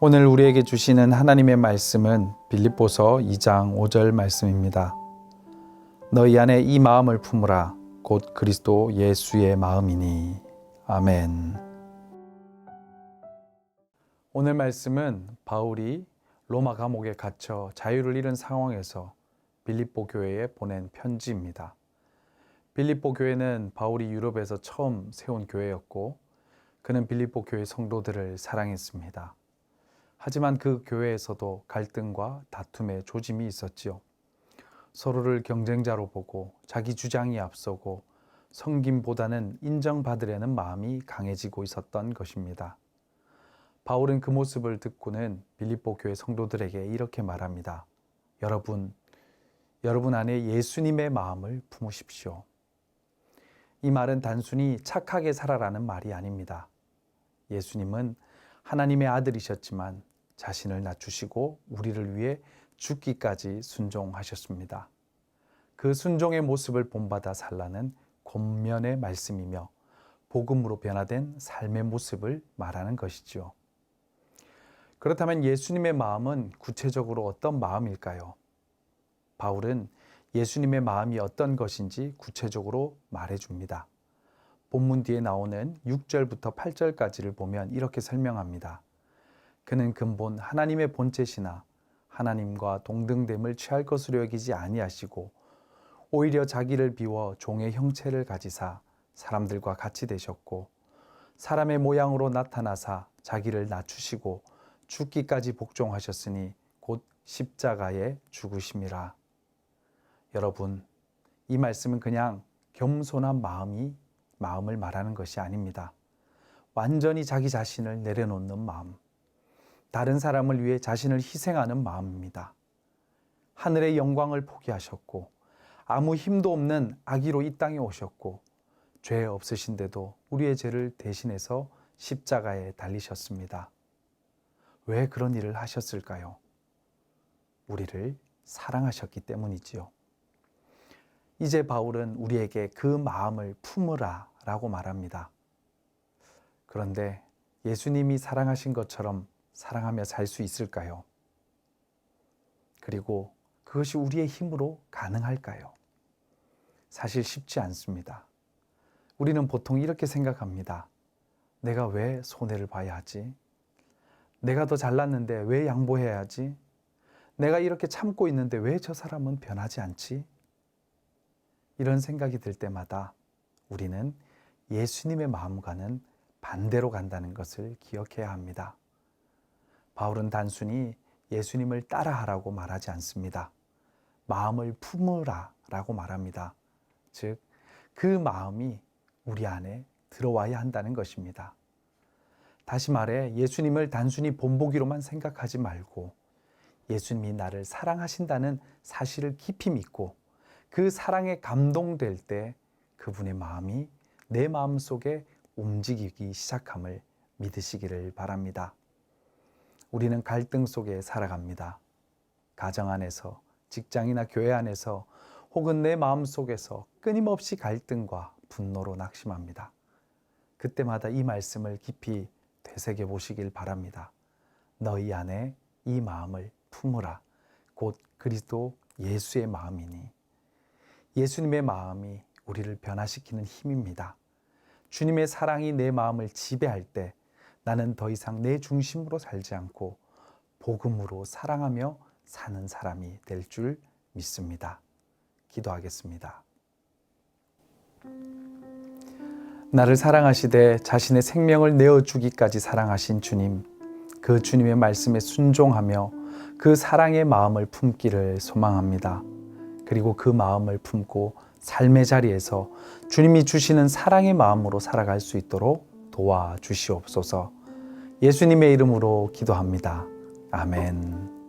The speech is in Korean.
오늘 우리에게 주시는 하나님의 말씀은 빌립보서 2장 5절 말씀입니다. 너희 안에 이 마음을 품으라 곧 그리스도 예수의 마음이니. 아멘. 오늘 말씀은 바울이 로마 감옥에 갇혀 자유를 잃은 상황에서 빌립보 교회에 보낸 편지입니다. 빌립보 교회는 바울이 유럽에서 처음 세운 교회였고 그는 빌립보 교회 성도들을 사랑했습니다. 하지만 그 교회에서도 갈등과 다툼의 조짐이 있었지요. 서로를 경쟁자로 보고 자기 주장이 앞서고 섬김보다는 인정받으려는 마음이 강해지고 있었던 것입니다. 바울은 그 모습을 듣고는 빌립보 교회 성도들에게 이렇게 말합니다. 여러분 안에 예수님의 마음을 품으십시오. 이 말은 단순히 착하게 살아라는 말이 아닙니다. 예수님은 하나님의 아들이셨지만 자신을 낮추시고 우리를 위해 죽기까지 순종하셨습니다. 그 순종의 모습을 본받아 살라는 권면의 말씀이며 복음으로 변화된 삶의 모습을 말하는 것이지요. 그렇다면 예수님의 마음은 구체적으로 어떤 마음일까요? 바울은 예수님의 마음이 어떤 것인지 구체적으로 말해줍니다. 본문 뒤에 나오는 6절부터 8절까지를 보면 이렇게 설명합니다. 그는 근본 하나님의 본체시나 하나님과 동등됨을 취할 것으로 여기지 아니하시고 오히려 자기를 비워 종의 형체를 가지사 사람들과 같이 되셨고 사람의 모양으로 나타나사 자기를 낮추시고 죽기까지 복종하셨으니 곧 십자가에 죽으심이라. 여러분, 이 말씀은 그냥 겸손한 마음을 말하는 것이 아닙니다. 완전히 자기 자신을 내려놓는 마음, 다른 사람을 위해 자신을 희생하는 마음입니다. 하늘의 영광을 포기하셨고 아무 힘도 없는 아기로 이 땅에 오셨고 죄 없으신데도 우리의 죄를 대신해서 십자가에 달리셨습니다. 왜 그런 일을 하셨을까요? 우리를 사랑하셨기 때문이지요. 이제 바울은 우리에게 그 마음을 품으라 라고 말합니다. 그런데 예수님이 사랑하신 것처럼 사랑하며 살 수 있을까요? 그리고 그것이 우리의 힘으로 가능할까요? 사실 쉽지 않습니다. 우리는 보통 이렇게 생각합니다. 내가 왜 손해를 봐야 하지? 내가 더 잘났는데 왜 양보해야 하지? 내가 이렇게 참고 있는데 왜 저 사람은 변하지 않지? 이런 생각이 들 때마다 우리는 예수님의 마음과는 반대로 간다는 것을 기억해야 합니다. 바울은 단순히 예수님을 따라하라고 말하지 않습니다. 마음을 품으라 라고 말합니다. 즉, 그 마음이 우리 안에 들어와야 한다는 것입니다. 다시 말해 예수님을 단순히 본보기로만 생각하지 말고 예수님이 나를 사랑하신다는 사실을 깊이 믿고 그 사랑에 감동될 때 그분의 마음이 내 마음 속에 움직이기 시작함을 믿으시기를 바랍니다. 우리는 갈등 속에 살아갑니다. 가정 안에서, 직장이나 교회 안에서 혹은 내 마음 속에서 끊임없이 갈등과 분노로 낙심합니다. 그때마다 이 말씀을 깊이 되새겨 보시길 바랍니다. 너희 안에 이 마음을 품으라. 곧 그리스도 예수의 마음이니. 예수님의 마음이 우리를 변화시키는 힘입니다. 주님의 사랑이 내 마음을 지배할 때 나는 더 이상 내 중심으로 살지 않고 복음으로 사랑하며 사는 사람이 될 줄 믿습니다. 기도하겠습니다. 나를 사랑하시되 자신의 생명을 내어주기까지 사랑하신 주님, 그 주님의 말씀에 순종하며 그 사랑의 마음을 품기를 소망합니다. 그리고 그 마음을 품고 삶의 자리에서 주님이 주시는 사랑의 마음으로 살아갈 수 있도록 도와주시옵소서. 예수님의 이름으로 기도합니다. 아멘.